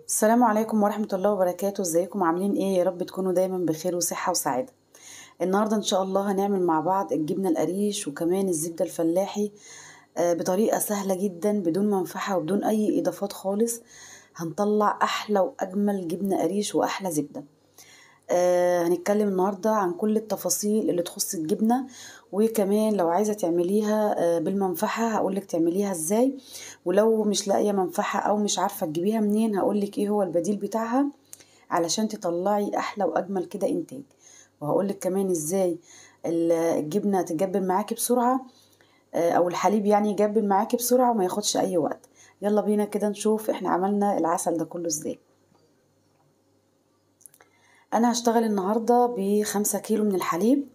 السلام عليكم ورحمة الله وبركاته. ازيكم عاملين ايه؟ يا رب تكونوا دايما بخير وصحة وسعادة. النهاردة ان شاء الله هنعمل مع بعض الجبنة القريش وكمان الزبدة الفلاحي بطريقة سهلة جدا بدون منفعة وبدون اي اضافات خالص. هنطلع احلى واجمل جبنة قريش واحلى زبدة. هنتكلم النهاردة عن كل التفاصيل اللي تخص الجبنة، وكمان لو عايزة تعمليها بالمنفعة هقولك تعمليها ازاي، ولو مش لاقية منفعة او مش عارفة تجيبيها منين هقولك ايه هو البديل بتاعها علشان تطلعي احلى واجمل كده انتاج. وهقولك كمان ازاي الجبنة تجبن معاكي بسرعة، او الحليب يعني يجبن معاكي بسرعة وما ياخدش اي وقت. يلا بينا كده نشوف احنا عملنا العسل ده كله ازاي. انا هشتغل النهاردة ب5 كيلو من الحليب.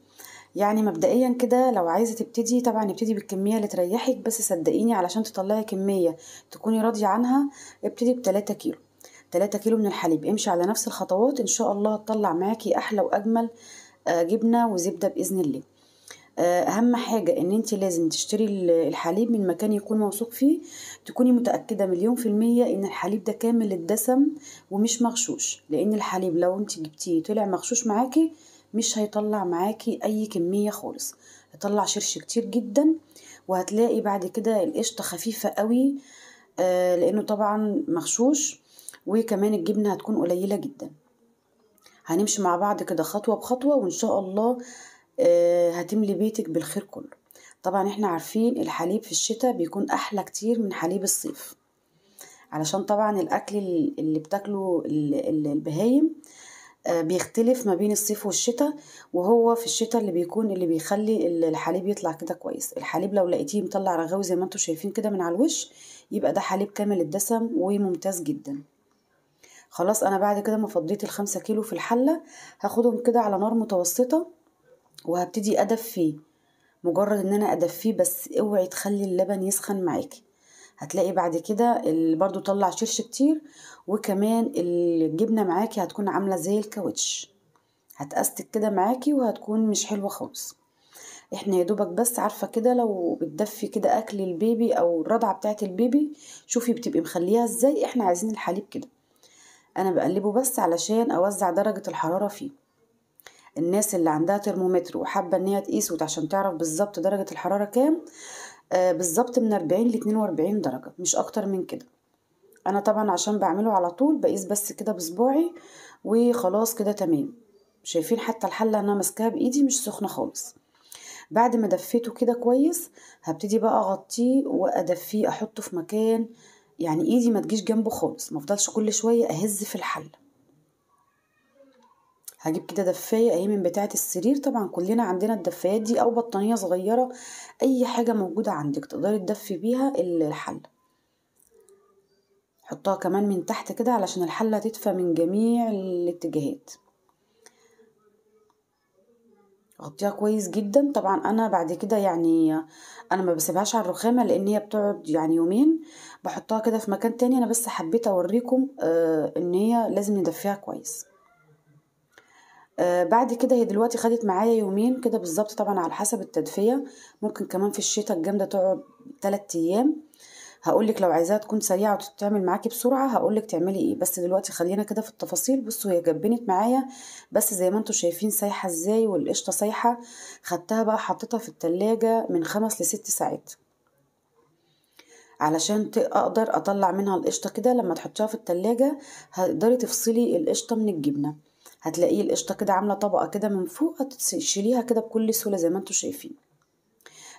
يعني مبدئيا كده لو عايزة تبتدي طبعا ابتدي بالكمية اللي تريحك، بس صدقيني علشان تطلعي كمية تكوني راضية عنها ابتدي ب3 كيلو. 3 كيلو من الحليب، امشي على نفس الخطوات ان شاء الله هتطلع معاكي احلى واجمل جبنة وزبدة باذن الله. اهم حاجة ان انت لازم تشتري الحليب من مكان يكون موثوق فيه، تكوني متأكدة 100% ان الحليب ده كامل الدسم ومش مغشوش، لان الحليب لو انت جبتيه طلع مغشوش معاكي مش هيطلع معاكي اي كمية خالص، هيطلع شرش كتير جدا، وهتلاقي بعد كده القشطة خفيفة قوي لانه طبعا مغشوش، وكمان الجبنة هتكون قليلة جدا. هنمشي مع بعض كده خطوة بخطوة وان شاء الله هتملي بيتك بالخير كله. طبعا احنا عارفين الحليب في الشتاء بيكون احلى كتير من حليب الصيف، علشان طبعا الاكل اللي بتاكله البهايم بيختلف ما بين الصيف والشتاء، وهو في الشتاء اللي بيخلي الحليب يطلع كده كويس. الحليب لو لقيتيه مطلع رغاوي زي ما انتم شايفين كده من على الوش يبقى ده حليب كامل الدسم وممتاز جدا. خلاص انا بعد كده ما فضيت ال5 كيلو في الحلة هاخدهم كده على نار متوسطة وهبتدي ادفيه. مجرد ان انا ادفيه بس، اوعي تخلي اللبن يسخن معاكي، هتلاقي بعد كده برضو طلع شرش كتير، وكمان الجبنة معاكي هتكون عاملة زي الكاوتش، هتأستك كده معاكي وهتكون مش حلوة خالص. احنا يا دوبك بس عارفة كده لو بتدفي كده اكل البيبي او الرضعة بتاعت البيبي، شوفي بتبقي مخليها ازاي، احنا عايزين الحليب كده. انا بقلبه بس علشان اوزع درجة الحرارة فيه. الناس اللي عندها ترمومتر وحابة ان هي تقيس عشان تعرف بالظبط درجة الحرارة كام، بالظبط من 40 ل 42 درجة مش اكتر من كده. انا طبعا عشان بعمله على طول بقيس بس كده بصباعي وخلاص كده تمام. شايفين حتى الحلة انا ماسكاها بايدي مش سخنة خالص. بعد ما دفيته كده كويس هبتدي بقى اغطيه وادفيه، احطه في مكان يعني ايدي ما تجيش جنبه خالص، مفضلش كل شوية اهز في الحلة. هجيب كده دفاية اهي من بتاعة السرير، طبعا كلنا عندنا الدفايات دي او بطانية صغيرة، اي حاجة موجودة عندك تقدري تدفي بيها الحلة. حطها كمان من تحت كده علشان الحلة تدفى من جميع الاتجاهات. غطيها كويس جدا. طبعا انا بعد كده يعني انا ما بسيبهاش على الرخامة لان هي بتقعد يعني يومين، بحطها كده في مكان تاني. انا بس حبيت اوريكم ان هي لازم ندفيها كويس. بعد كده هي دلوقتي خدت معايا يومين كده بالظبط، طبعا على حسب التدفية، ممكن كمان في الشتاء الجامدة تقعد 3 ايام. هقولك لو عايزاها تكون سريعة وتتعمل معاكي بسرعة هقولك تعملي ايه، بس دلوقتي خلينا كده في التفاصيل. بصوا هي جبنت معايا بس زي ما انتوا شايفين سايحة ازاي والقشطة سايحة. خدتها بقى حطيتها في التلاجة من 5 ل6 ساعات علشان اقدر اطلع منها القشطة كده. لما تحطيها في التلاجة هتقدري تفصلي القشطة من الجبنة، هتلاقيه القشطة كده عاملة طبقة كده من فوق، هتشيليها كده بكل سهولة زي ما انتوا شايفين.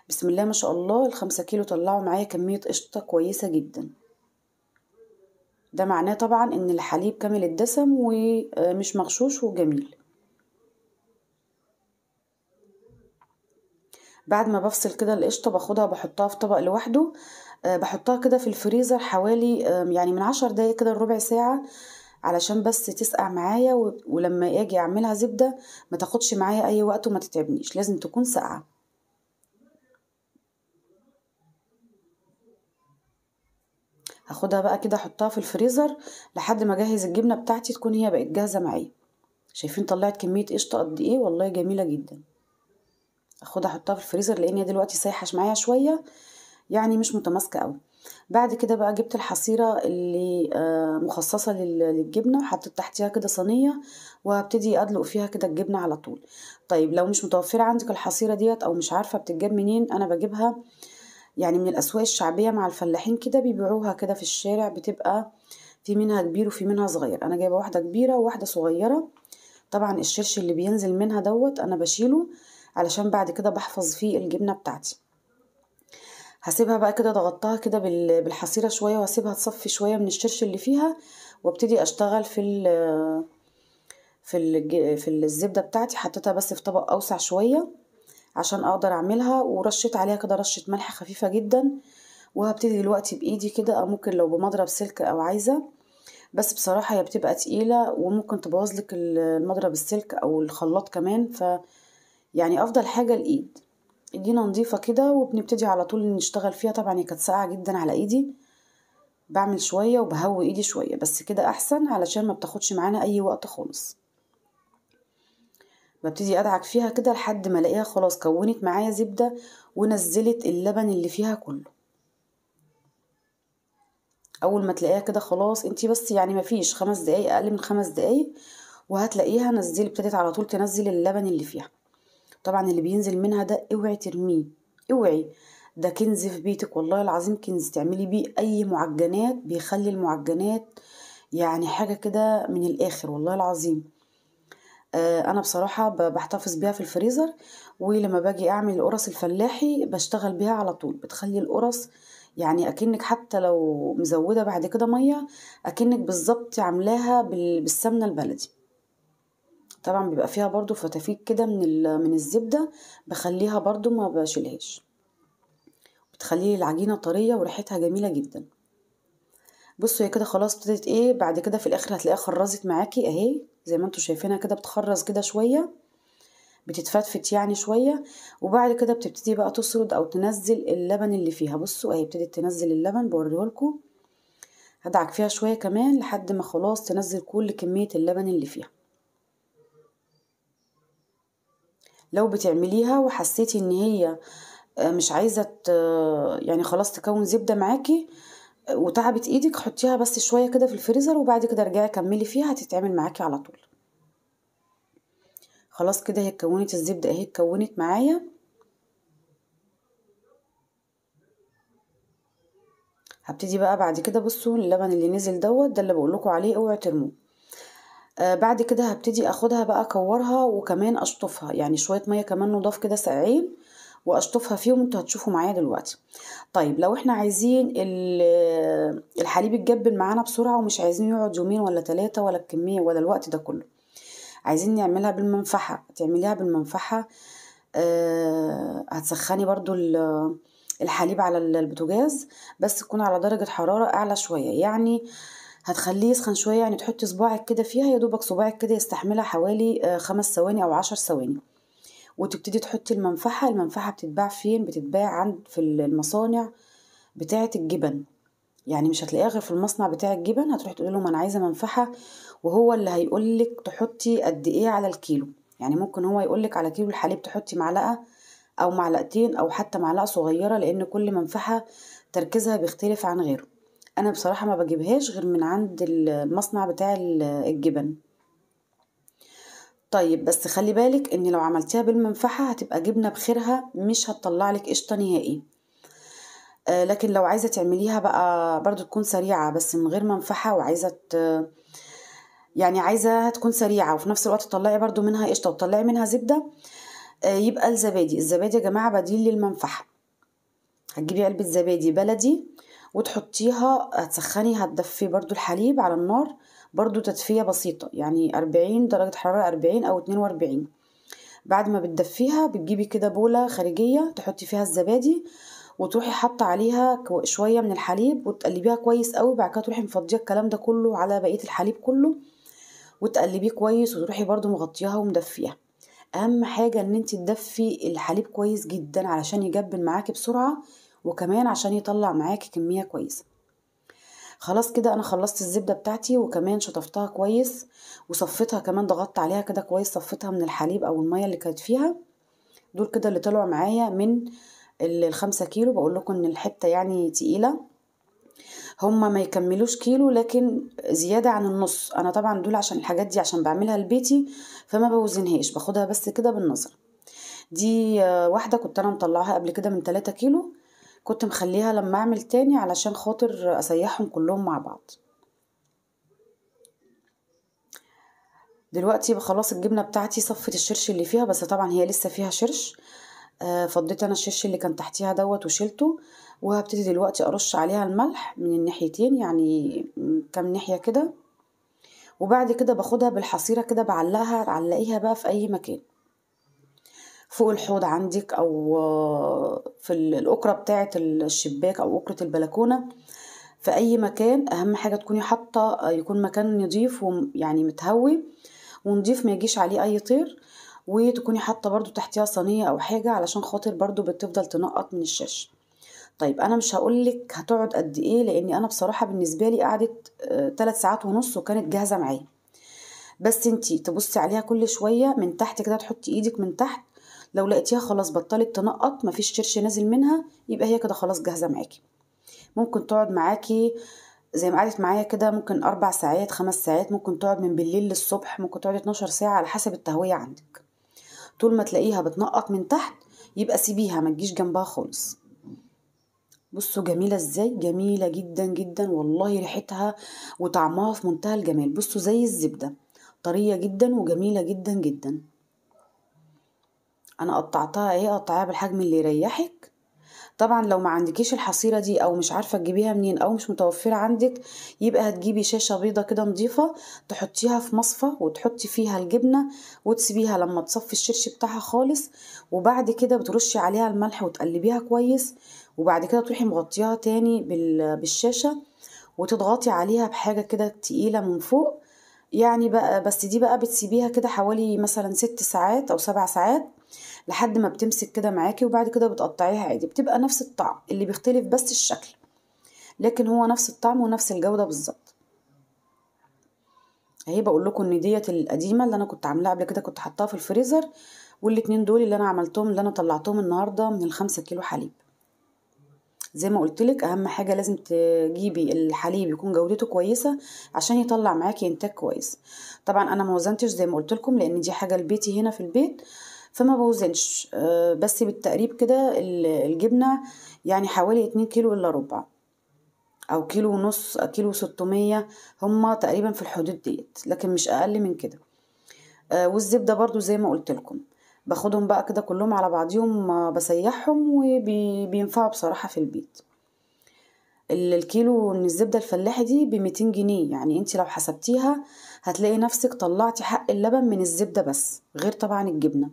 بسم الله ما شاء الله ال5 كيلو طلعوا معايا كمية قشطة كويسة جدا. ده معناه طبعا ان الحليب كامل الدسم ومش مغشوش وجميل. بعد ما بفصل كده القشطة باخدها بحطها في طبق لوحده، بحطها كده في الفريزر حوالي يعني من 10 دقايق كده لربع ساعة علشان بس تسقع معايا، ولما اجي اعملها زبدة ما تاخدش معايا اي وقت وما تتعبنيش، لازم تكون ساقعة. هاخدها بقى كده احطها في الفريزر لحد ما اجهز الجبنة بتاعتي تكون هي بقت جاهزة معايا. شايفين طلعت كمية قشطة قد ايه؟ والله جميلة جدا. اخدها احطها في الفريزر لان هي دلوقتي سايحة معايا شوية، يعني مش متماسكة قوي. بعد كده بقى جبت الحصيرة اللي مخصصة للجبنة، وحطيت تحتيها كده صينية، وهبتدي ادلق فيها كده الجبنة على طول. طيب لو مش متوفرة عندك الحصيرة ديت او مش عارفة بتتجاب منين، انا بجيبها يعني من الاسواق الشعبية مع الفلاحين كده، بيبيعوها كده في الشارع، بتبقى في منها كبير وفي منها صغير. انا جايبة واحدة كبيرة وواحدة صغيرة. طبعا الشرش اللي بينزل منها دوت انا بشيله، علشان بعد كده بحفظ فيه الجبنة بتاعتي. هسيبها بقى كده، ضغطتها كده بالحصيرة شوية، وهسيبها تصفي شوية من الشرش اللي فيها، وابتدي اشتغل في الزبدة بتاعتي. حطيتها بس في طبق اوسع شوية عشان اقدر اعملها، ورشيت عليها كده رشة ملح خفيفة جدا. وهبتدي دلوقتي بايدي كده، او ممكن لو بمضرب سلك او عايزة، بس بصراحة هي بتبقى تقيلة وممكن تبوظلك المضرب السلك او الخلاط كمان. يعني افضل حاجة الايد، ايدينا نضيفة كده، وبنبتدي على طول نشتغل فيها. طبعا هي كانت ساقعة جدا على ايدي، بعمل شوية وبهوي ايدي شوية، بس كده احسن علشان ما بتاخدش معانا اي وقت خالص. ببتدي ادعك فيها كده لحد ما الاقيها خلاص كونت معايا زبدة، ونزلت اللبن اللي فيها كله. اول ما تلاقيها كده خلاص، انتي بس يعني مفيش 5 دقايق، اقل من 5 دقايق، وهتلاقيها ابتدت على طول تنزل اللبن اللي فيها. طبعا اللي بينزل منها ده اوعي ترميه، اوعي، ده كنز في بيتك، والله العظيم كنز. تعملي بيه اي معجنات، بيخلي المعجنات يعني حاجة كده من الاخر، والله العظيم. انا بصراحة بحتفظ بيها في الفريزر، ولما باجي اعمل القرص الفلاحي بشتغل بيها على طول. بتخلي القرص يعني اكنك حتى لو مزودة بعد كده مية، اكنك بالظبط عاملاها بالسمنة البلدي. طبعا بيبقى فيها برضو فتافيت كده من الزبدة، بخليها برضو ما بشيلهاش، بتخلي العجينة طرية وريحتها جميلة جدا. بصوا هي كده خلاص ابتدت ايه، بعد كده في الاخر هتلاقيها خرزت معاكي اهي، زي ما انتوا شايفينها كده بتخرز كده شوية، بتتفتفت يعني شوية. وبعد كده بتبتدي بقى تسرد او تنزل اللبن اللي فيها. بصوا اهي ابتدت تنزل اللبن، بوريهولكوا. هدعك فيها شوية كمان لحد ما خلاص تنزل كل كمية اللبن اللي فيها. لو بتعمليها وحسيتي ان هي مش عايزة يعني خلاص تكون زبدة معاكي وتعبت ايدك، حطيها بس شوية كده في الفريزر، وبعد كده ارجعي كملي فيها، هتتعمل معاكي على طول. خلاص كده هي اتكونت الزبدة اهي، اتكونت معايا. هبتدي بقى بعد كده، بصوا اللبن اللي نزل دوت ده اللي بقولكوا عليه، اوعوا ترموه. بعد كده هبتدي اخدها بقى اكورها، وكمان اشطفها، يعني شوية مية كمان نضاف كده ساقعين، واشطفها فيهم. انتوا هتشوفوا معايا دلوقتي. طيب لو احنا عايزين الحليب يتجبن معانا بسرعة، ومش عايزين يقعد يومين ولا 3 ولا الكمية ولا الوقت ده كله، عايزين نعملها بالمنفحة. تعمليها بالمنفحة. هتسخني برضو الحليب على البوتاجاز، بس تكون على درجة حرارة اعلى شوية، يعني هتخليه يسخن شوية، يعني تحطي صباعك كده فيها، يا دوبك صباعك كده يستحملها حوالي 5 ثواني او 10 ثواني. وتبتدي تحطي المنفحة. المنفحة بتتباع فين؟ بتتباع في المصانع بتاعة الجبن، يعني مش هتلاقيها غير في المصنع بتاع الجبن. هتروحي تقولي لهم انا عايزة منفحة، وهو اللي هيقولك تحطي قد ايه على الكيلو. يعني ممكن هو يقولك على كيلو الحليب تحطي معلقة او معلقتين او حتى معلقة صغيرة، لان كل منفحة تركيزها بيختلف عن غيره. انا بصراحة ما بجيبهاش غير من عند المصنع بتاع الجبن. طيب بس خلي بالك ان لو عملتيها بالمنفحة هتبقى جبنة بخيرها، مش هتطلع لك قشطة نهائي. لكن لو عايزة تعمليها بقى برضو تكون سريعة بس من غير منفحة، وعايزة يعني عايزة تكون سريعة وفي نفس الوقت تطلعي برضو منها قشطة وتطلعي منها زبدة، يبقى الزبادي يا جماعة بديل للمنفحة. هتجيبي علبة زبادي بلدي وتحطيها، هتسخني، هتدفي برضو الحليب على النار، برضو تدفية بسيطة، يعني 40 درجة حرارة، 40 أو 42. بعد ما بتدفيها بتجيبي كده بولة خارجية تحطي فيها الزبادي، وتروحي حاطة عليها شوية من الحليب وتقلبيها كويس قوي. بعد كده تروحي مفضيه الكلام ده كله على بقية الحليب كله، وتقلبيه كويس، وتروحي برضو مغطياها ومدفيها. اهم حاجة ان انت تدفي الحليب كويس جدا علشان يجبن معاكي بسرعة، وكمان عشان يطلع معاكي كمية كويسة. خلاص كده انا خلصت الزبدة بتاعتي، وكمان شطفتها كويس، وصفتها كمان، ضغطت عليها كده كويس، صفتها من الحليب او المية اللي كانت فيها. دول كده اللي طلعوا معايا من ال5 كيلو. بقول لكم ان الحتة يعني تقيلة، هما ما يكملوش كيلو لكن زيادة عن النص. انا طبعا دول عشان الحاجات دي عشان بعملها لبيتي فما بوزنهاش، باخدها بس كده بالنظر. دي واحدة كنت انا مطلعها قبل كده من 3 كيلو، كنت مخليها لما اعمل تاني علشان خاطر اسيحهم كلهم مع بعض. دلوقتي خلاص الجبنة بتاعتي صفت الشرش اللي فيها، بس طبعا هي لسه فيها شرش. فضيت انا الشرش اللي كان تحتيها دوت وشيلته، وهبتدي دلوقتي ارش عليها الملح من الناحيتين، يعني كام ناحية كده. وبعد كده باخدها بالحصيرة كده بعلقها، تعلقيها بقى في اي مكان فوق الحوض عندك، او في الأكرة بتاعة الشباك او أكرة البلكونة، في اي مكان. اهم حاجة تكوني حاطة يكون مكان نضيف ويعني متهوي ونضيف، ما يجيش عليه اي طير. وتكوني حاطة برضو تحتيها صينية او حاجة علشان خاطر برضو بتفضل تنقط من الشاش. طيب انا مش هقولك هتقعد قد ايه، لاني انا بصراحة بالنسبة لي قعدت 3 ساعات ونص وكانت جاهزة معايا. بس انتي تبصي عليها كل شوية من تحت كده، تحطي ايدك من تحت، لو لقيتيها خلاص بطلت تنقط مفيش شرش نازل منها يبقى هي كده خلاص جاهزة معاكي. ممكن تقعد معاكي زي ما قعدت معايا كده، ممكن 4 ساعات 5 ساعات، ممكن تقعد من بالليل للصبح، ممكن تقعد 12 ساعة على حسب التهوية عندك. طول ما تلاقيها بتنقط من تحت يبقى سيبيها، ما تجيش جنبها خالص. بصوا جميلة ازاي، جميلة جدا جدا والله، ريحتها وطعمها في منتهى الجمال. بصوا زي الزبدة، طرية جدا وجميلة جدا جدا. انا قطعتها اهي، قطعها بالحجم اللي يريحك. طبعا لو ما عندكيش الحصيرة دي او مش عارفة تجيبيها منين او مش متوفرة عندك، يبقى هتجيبي شاشة بيضة كده نظيفة، تحطيها في مصفى وتحطي فيها الجبنة وتسيبيها لما تصفي الشرش بتاعها خالص. وبعد كده بترشي عليها الملح وتقلبيها كويس، وبعد كده تروحي مغطياها تاني بالشاشة، وتضغطي عليها بحاجة كده تقيلة من فوق. يعني بقى بس دي بقى بتسيبيها كده حوالي مثلا 6 ساعات او 7 ساعات لحد ما بتمسك كده معاكي، وبعد كده بتقطعيها عادي، بتبقى نفس الطعم، اللي بيختلف بس الشكل، لكن هو نفس الطعم ونفس الجودة بالظبط. اهي بقول لكم ان ديت القديمة اللي انا كنت عاملاها قبل كده، كنت حطاها في الفريزر، والاتنين دول اللي انا عملتهم اللي انا طلعتهم النهاردة من ال5 كيلو حليب. زي ما قلتلك اهم حاجة لازم تجيبي الحليب يكون جودته كويسة عشان يطلع معاكي انتاج كويس. طبعا انا ما وزنتش زي ما قلتلكم لان دي حاجة لبيتي هنا في البيت، فما بوزنش. بس بالتقريب كده الجبنة يعني حوالي 2 كيلو الا ربع، او كيلو ونص، كيلو 600، هما تقريبا في الحدود ديت، لكن مش اقل من كده. والزبدة برضو زي ما قلتلكم باخدهم بقى كده كلهم على بعضيهم، بسيحهم وبينفعوا بصراحة في البيت. الكيلو من الزبدة الفلاحي دي ب200 جنيه، يعني انت لو حسبتيها هتلاقي نفسك طلعتي حق اللبن من الزبدة بس، غير طبعا الجبنة.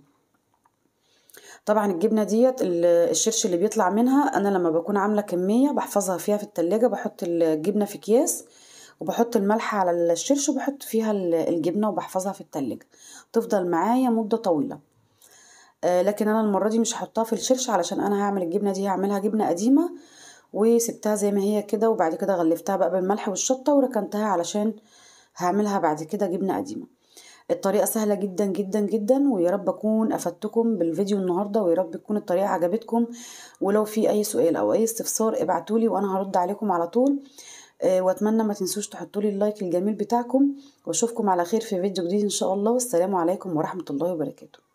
طبعا الجبنة ديت الشرش اللي بيطلع منها، انا لما بكون عاملة كمية بحفظها فيها في التلاجة، بحط الجبنة في اكياس وبحط الملح على الشرش وبحط فيها الجبنة وبحفظها في التلاجة، تفضل معايا مدة طويلة. لكن انا المرة دي مش هحطها في الشرش علشان انا هعمل الجبنة دي هعملها جبنة قديمة، وسبتها زي ما هي كده، وبعد كده غلفتها بقى بالملح والشطة وركنتها علشان هعملها بعد كده جبنة قديمة. الطريقة سهلة جدا جدا جدا، ويا رب اكون افدتكم بالفيديو النهاردة، ويا رب تكون الطريقة عجبتكم. ولو في اي سؤال او اي استفسار ابعتولي وانا هرد عليكم على طول. واتمنى ما تنسوش تحطولي اللايك الجميل بتاعكم، واشوفكم على خير في فيديو جديد ان شاء الله، والسلام عليكم ورحمة الله وبركاته.